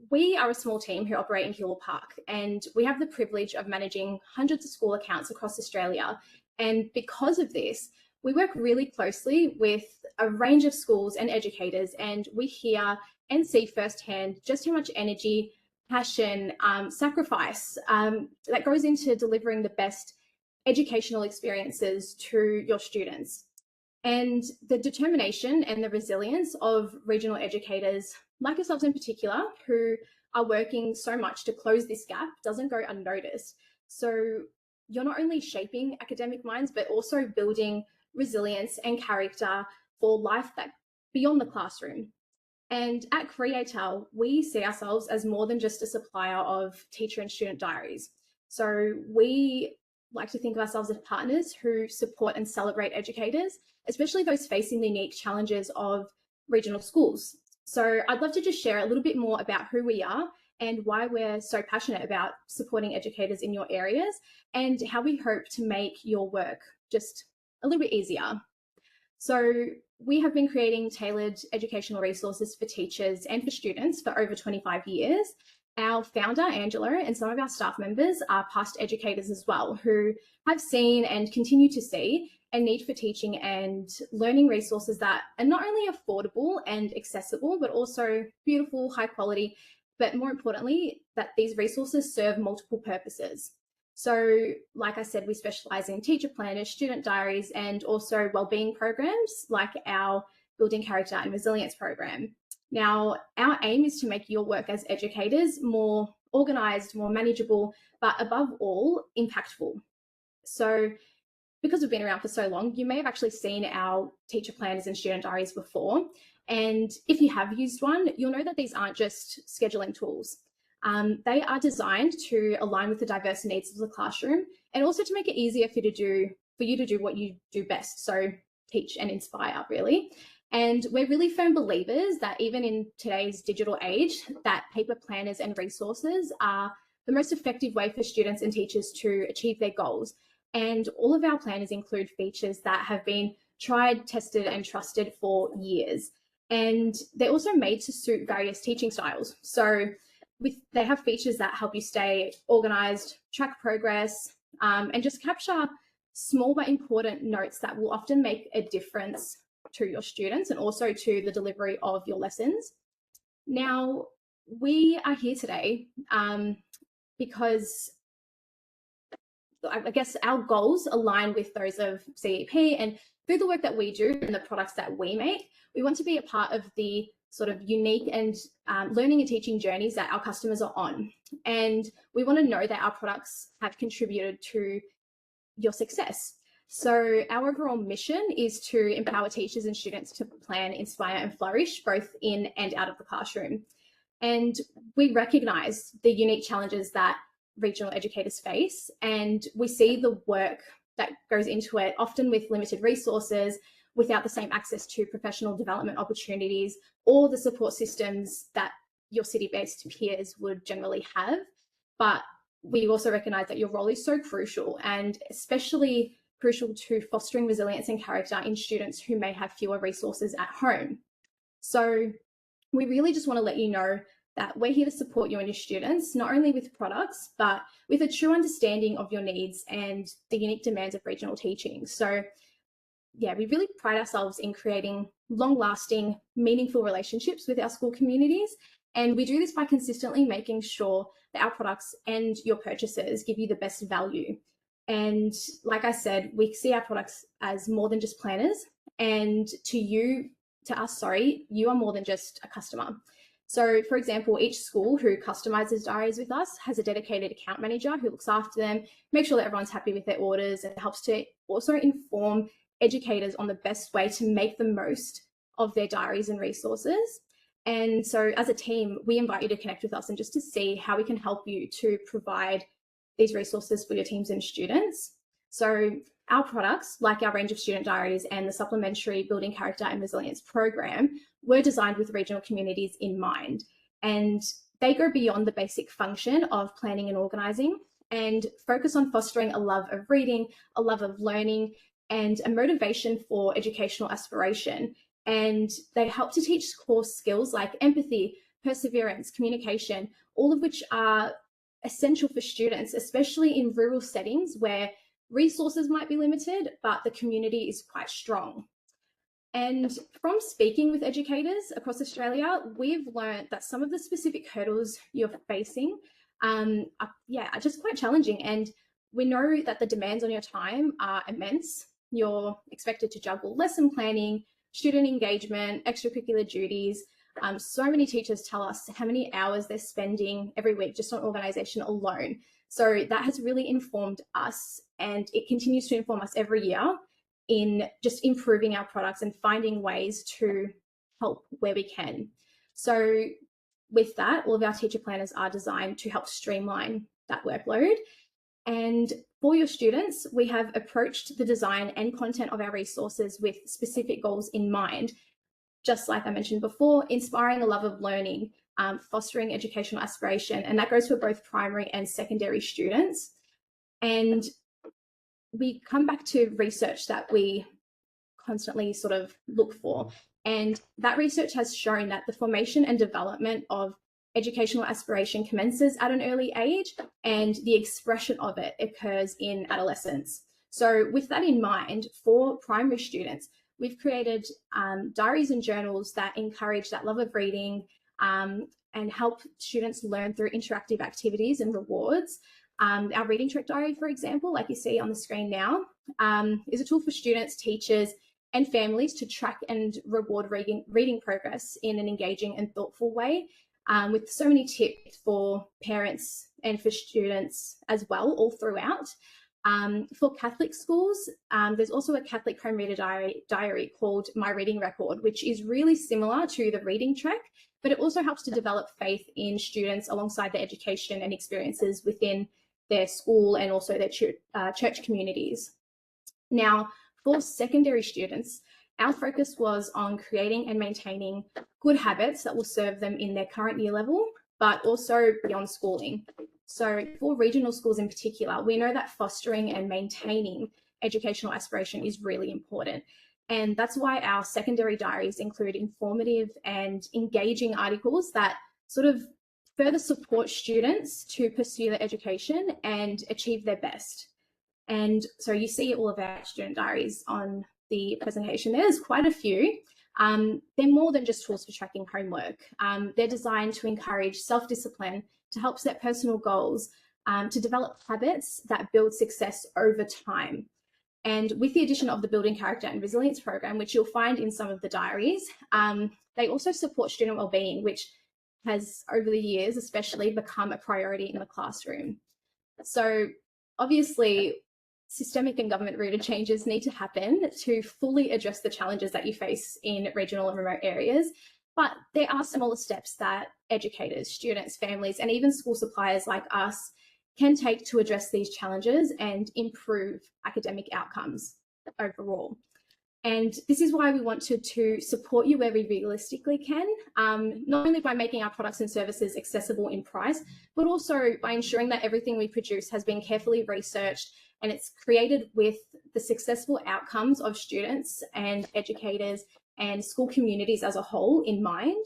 we are a small team who operate in Hewell Park, and we have the privilege of managing hundreds of school accounts across Australia. And because of this, we work really closely with a range of schools and educators, and we hear and see firsthand just how much energy, passion, sacrifice that goes into delivering the best educational experiences to your students. And the determination and the resilience of regional educators, like yourselves in particular, who are working so much to close this gap, doesn't go unnoticed. So you're not only shaping academic minds, but also building resilience and character for life that beyond the classroom. And at Createl, we see ourselves as more than just a supplier of teacher and student diaries. So we like to think of ourselves as partners who support and celebrate educators, especially those facing the unique challenges of regional schools. So I'd love to just share a little bit more about who we are and why we're so passionate about supporting educators in your areas, and how we hope to make your work just a little bit easier. So we have been creating tailored educational resources for teachers and for students for over 25 years. Our founder, Angela, and some of our staff members are past educators as well, who have seen and continue to see a need for teaching and learning resources that are not only affordable and accessible, but also beautiful, high quality, but more importantly, that these resources serve multiple purposes. So, like I said, we specialise in teacher planners, student diaries, and also wellbeing programs like our Building Character and Resilience program. Now, our aim is to make your work as educators more organised, more manageable, but above all, impactful. So, because we've been around for so long, you may have actually seen our teacher planners and student diaries before. And if you have used one, you'll know that these aren't just scheduling tools. They are designed to align with the diverse needs of the classroom, and also to make it easier for you to do what you do best. So teach and inspire, really. And we're really firm believers that even in today's digital age, that paper planners and resources are the most effective way for students and teachers to achieve their goals. And all of our planners include features that have been tried, tested, and trusted for years. And they're also made to suit various teaching styles. So they have features that help you stay organised, track progress, and just capture small but important notes that will often make a difference to your students and also to the delivery of your lessons. Now, we are here today because I guess our goals align with those of CEP, and through the work that we do and the products that we make, we want to be a part of the sort of unique and learning and teaching journeys that our customers are on. And we want to know that our products have contributed to your success. So our overall mission is to empower teachers and students to plan, inspire, and flourish both in and out of the classroom. And we recognise the unique challenges that regional educators face, and we see the work that goes into it, often with limited resources, without the same access to professional development opportunities or the support systems that your city-based peers would generally have. But we also recognise that your role is so crucial, and especially crucial to fostering resilience and character in students who may have fewer resources at home. So we really just want to let you know that we're here to support you and your students, not only with products, but with a true understanding of your needs and the unique demands of regional teaching. So yeah, we really pride ourselves in creating long-lasting, meaningful relationships with our school communities. And we do this by consistently making sure that our products and your purchases give you the best value. And like I said, we see our products as more than just planners. And to us, you are more than just a customer. So, for example, each school who customises diaries with us has a dedicated account manager who looks after them, makes sure that everyone's happy with their orders, and helps to also inform educators on the best way to make the most of their diaries and resources. And so as a team, we invite you to connect with us and just to see how we can help you to provide these resources for your teams and students. So our products, like our range of student diaries and the supplementary Building Character and Resilience program, were designed with regional communities in mind. And they go beyond the basic function of planning and organising and focus on fostering a love of reading, a love of learning, and a motivation for educational aspiration. And they help to teach core skills like empathy, perseverance, communication, all of which are essential for students, especially in rural settings where resources might be limited, but the community is quite strong. And from speaking with educators across Australia, we've learned that some of the specific hurdles you're facing are just quite challenging. And we know that the demands on your time are immense. You're expected to juggle lesson planning, student engagement, extracurricular duties. So many teachers tell us how many hours they're spending every week just on organisation alone. So that has really informed us, and it continues to inform us every year in just improving our products and finding ways to help where we can. So with that, all of our teacher planners are designed to help streamline that workload. And For your students, we have approached the design and content of our resources with specific goals in mind. Just like I mentioned before, inspiring a love of learning, fostering educational aspiration, and that goes for both primary and secondary students. And we come back to research that we constantly sort of look for. And that research has shown that the formation and development of educational aspiration commences at an early age, and the expression of it occurs in adolescence. So with that in mind, for primary students, we've created diaries and journals that encourage that love of reading and help students learn through interactive activities and rewards. Our reading track diary, for example, like you see on the screen now, is a tool for students, teachers, and families to track and reward reading progress in an engaging and thoughtful way, with so many tips for parents and for students as well, all throughout. For Catholic schools, there's also a Catholic home reader diary called My Reading Record, which is really similar to the reading track, but it also helps to develop faith in students alongside their education and experiences within their school and also their church communities. Now, for secondary students, our focus was on creating and maintaining good habits that will serve them in their current year level, but also beyond schooling. So for regional schools in particular, we know that fostering and maintaining educational aspiration is really important. And that's why our secondary diaries include informative and engaging articles that sort of further support students to pursue their education and achieve their best. And so you see all of our student diaries on the presentation. There's quite a few. They're more than just tools for tracking homework. They're designed to encourage self-discipline, to help set personal goals, to develop habits that build success over time. And with the addition of the Building Character and Resilience program, which you'll find in some of the diaries, they also support student wellbeing, which has over the years especially become a priority in the classroom. So obviously, systemic and government-rooted changes need to happen to fully address the challenges that you face in regional and remote areas. But there are smaller steps that educators, students, families, and even school suppliers like us can take to address these challenges and improve academic outcomes overall. And this is why we wanted to support you where we realistically can, not only by making our products and services accessible in price, but also by ensuring that everything we produce has been carefully researched and it's created with the successful outcomes of students and educators and school communities as a whole in mind.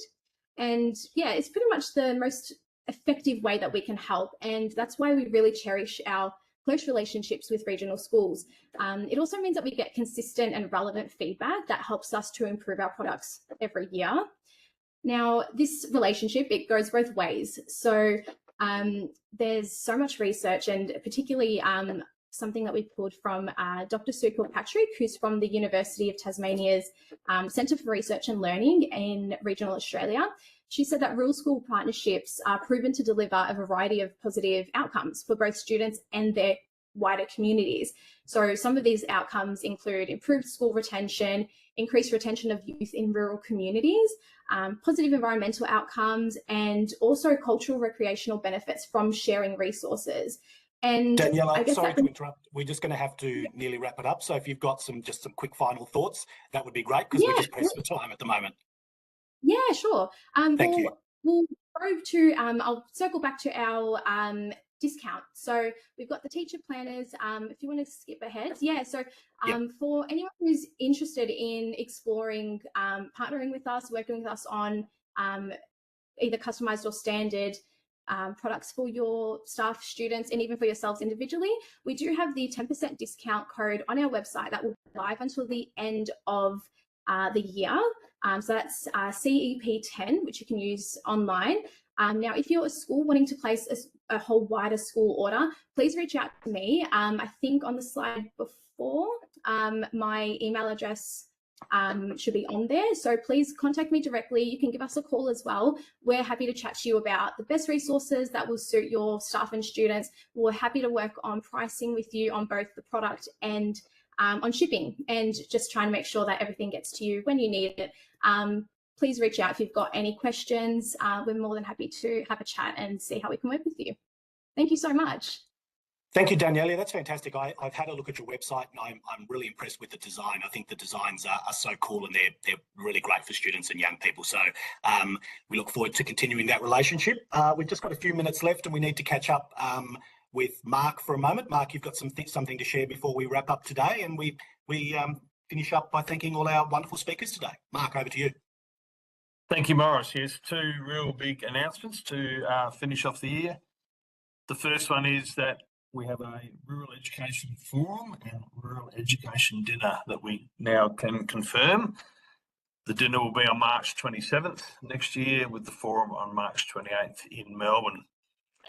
And yeah, it's pretty much the most effective way that we can help. And that's why we really cherish our close relationships with regional schools. It also means that we get consistent and relevant feedback that helps us to improve our products every year. Now, this relationship, it goes both ways. So there's so much research, and particularly something that we pulled from Dr. Sue Kilpatrick, who's from the University of Tasmania's Centre for Research and Learning in regional Australia. She said that rural school partnerships are proven to deliver a variety of positive outcomes for both students and their wider communities. So some of these outcomes include improved school retention, increased retention of youth in rural communities, positive environmental outcomes, and also cultural recreational benefits from sharing resources. And Daniela, sorry to interrupt. We're just going to have to nearly wrap it up. So if you've got some quick final thoughts, that would be great, because we're just pressed for time at the moment. Yeah, sure. Thank you. We'll go to, I'll circle back to our discount. So we've got the teacher planners. If you want to skip ahead. Yeah, so for anyone who's interested in exploring partnering with us, working with us on either customized or standard products for your staff, students, and even for yourselves individually, we do have the 10% discount code on our website that will be live until the end of the year. So that's CEP10, which you can use online. Now, if you're a school wanting to place a whole wider school order, please reach out to me. I think on the slide before, my email address should be on there. So please contact me directly. You can give us a call as well. We're happy to chat to you about the best resources that will suit your staff and students. We're happy to work on pricing with you on both the product and on shipping, and just trying to make sure that everything gets to you when you need it. Please reach out if you've got any questions. We're more than happy to have a chat and see how we can work with you. Thank you so much. Thank you, Daniela. That's fantastic. I've had a look at your website and I'm really impressed with the design. I think the designs are so cool and they're really great for students and young people. So we look forward to continuing that relationship. We've just got a few minutes left and we need to catch up with Mark for a moment. Mark, you've got something to share before we wrap up today, and we finish up by thanking all our wonderful speakers today. Mark, over to you. Thank you, Morris. Yes, two real big announcements to finish off the year. The first one is that we have a Rural Education Forum and Rural Education Dinner that we now can confirm. The dinner will be on March 27th next year, with the forum on March 28th in Melbourne.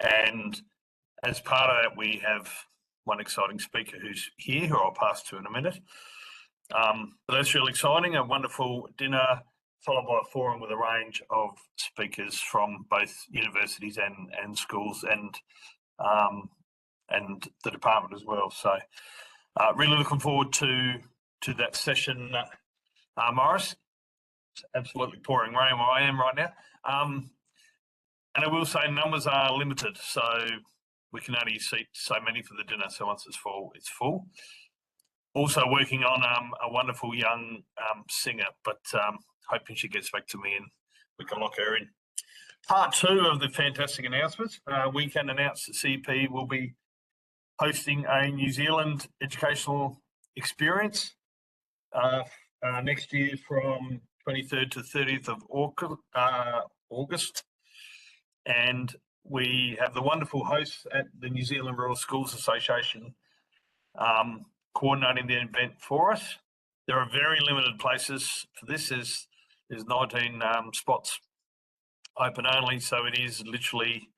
And as part of that, we have one exciting speaker who's here, who I'll pass to in a minute. But that's really exciting, a wonderful dinner followed by a forum with a range of speakers from both universities and schools and the department as well. So really looking forward to that session, Morris. It's absolutely pouring rain where I am right now. And I will say numbers are limited, so we can only seat so many for the dinner. So once it's full, it's full. Also working on a wonderful young singer, but hoping she gets back to me and we can lock her in. Part two of the fantastic announcements. We can announce that CEP will be hosting a New Zealand educational experience next year from 23rd to 30th of August. And we have the wonderful hosts at the New Zealand Rural Schools Association coordinating the event for us. There are very limited places for this. There's 19 spots open only, so it is literally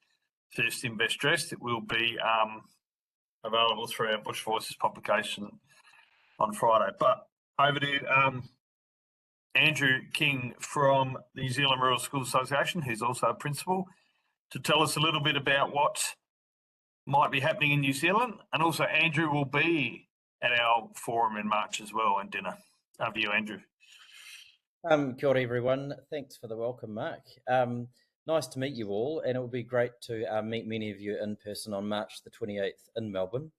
first in, best dressed. It will be available through our Bush Voices publication on Friday. But over to Andrew King from the New Zealand Rural Schools Association, who's also a principal, to tell us a little bit about what might be happening in New Zealand. And also Andrew will be at our forum in March as well, and dinner. Over to you, Andrew. Kia ora, everyone. Thanks for the welcome, Mark. Nice to meet you all, and it will be great to meet many of you in person on March the 28th in Melbourne.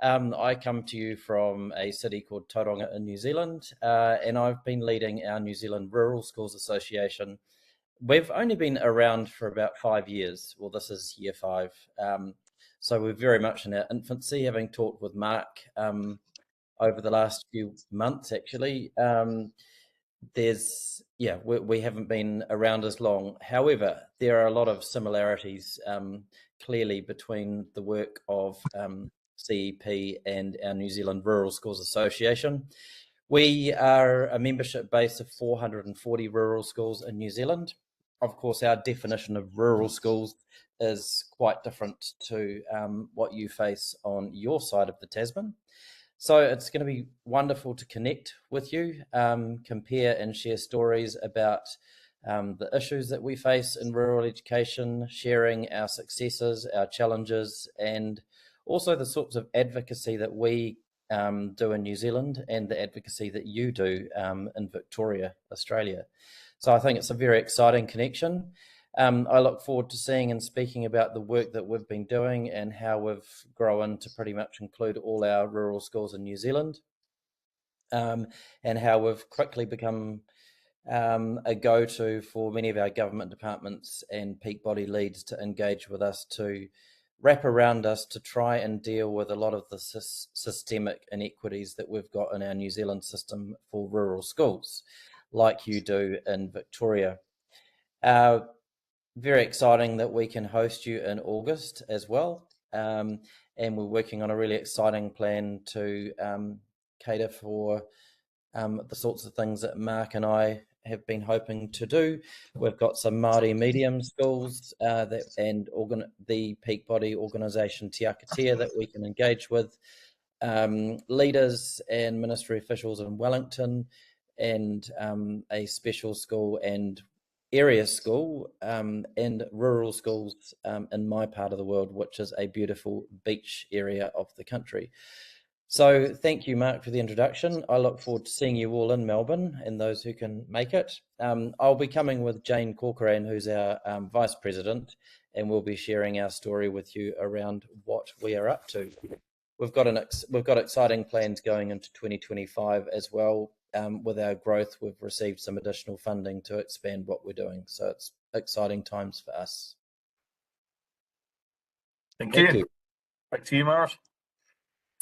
I come to you from a city called Tauranga in New Zealand, and I've been leading our New Zealand Rural Schools Association. We've only been around for about 5 years. Well, this is year 5. So we're very much in our infancy, having talked with Mark over the last few months, actually. We haven't been around as long. However, there are a lot of similarities clearly between the work of CEP and our New Zealand Rural Schools Association. We are a membership base of 440 rural schools in New Zealand. Of course, our definition of rural schools is quite different to what you face on your side of the Tasman. So it's going to be wonderful to connect with you, compare and share stories about the issues that we face in rural education, sharing our successes, our challenges, and also the sorts of advocacy that we do in New Zealand and the advocacy that you do in Victoria, Australia. So I think it's a very exciting connection. I look forward to seeing and speaking about the work that we've been doing and how we've grown to pretty much include all our rural schools in New Zealand, and how we've quickly become a go-to for many of our government departments and peak body leads to engage with us, to wrap around us to try and deal with a lot of the systemic inequities that we've got in our New Zealand system for rural schools, like you do in Victoria. Very exciting that we can host you in August as well. And we're working on a really exciting plan to cater for the sorts of things that Mark and I have been hoping to do. We've got some Māori medium schools and the peak body organisation Te Akatea that we can engage with, leaders and ministry officials in Wellington, and a special school and area school and rural schools in my part of the world, which is a beautiful beach area of the country. So thank you, Mark, for the introduction. I look forward to seeing you all in Melbourne and those who can make it. I'll be coming with Jane Corcoran, who's our Vice President, and we'll be sharing our story with you around what we are up to. We've got exciting plans going into 2025 as well. With our growth, we've received some additional funding to expand what we're doing. So it's exciting times for us. Thank you. Back to you, Morris.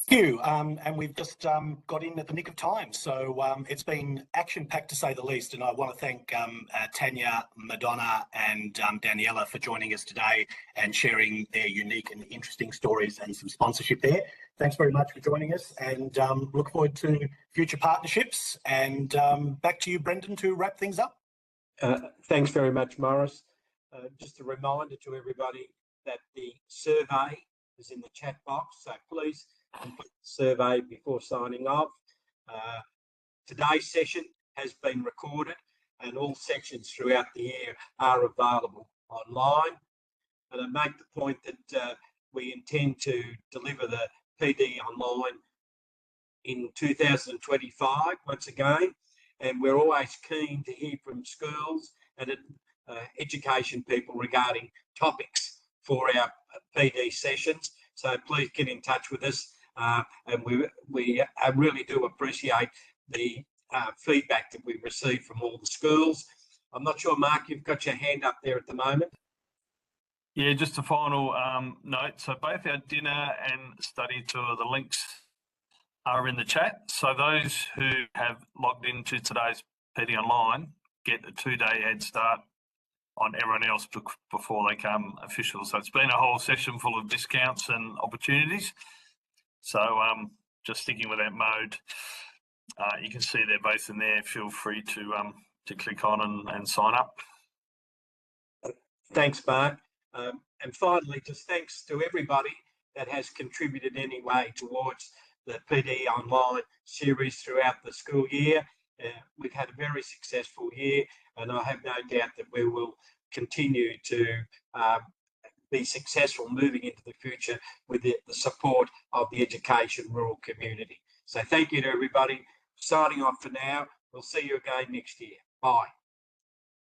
Thank you. And we've just got in at the nick of time. So it's been action-packed to say the least. And I want to thank Tanya, Madonna and Daniela for joining us today and sharing their unique and interesting stories and some sponsorship there. Thanks very much for joining us, and look forward to future partnerships. And back to you, Brendan, to wrap things up. Thanks very much, Morris. Just a reminder to everybody that the survey is in the chat box, so please complete the survey before signing off. Today's session has been recorded, and all sessions throughout the year are available online. And I make the point that we intend to deliver the PD online in 2025 once again, and we're always keen to hear from schools and education people regarding topics for our PD sessions. So please get in touch with us, and we really do appreciate the feedback that we've received from all the schools. I'm not sure, Mark, you've got your hand up there at the moment. Yeah, just a final note. So both our dinner and study tour, the links are in the chat. So those who have logged into today's PD Online get a 2-day head start on everyone else before they come official. So it's been a whole session full of discounts and opportunities. So just sticking with that mode, you can see they're both in there. Feel free to click on and sign up. Thanks, Mark. And finally, just thanks to everybody that has contributed anyway towards the PD Online series throughout the school year. We've had a very successful year, and I have no doubt that we will continue to be successful moving into the future with the support of the education rural community. So thank you to everybody. Signing off for now. We'll see you again next year. Bye.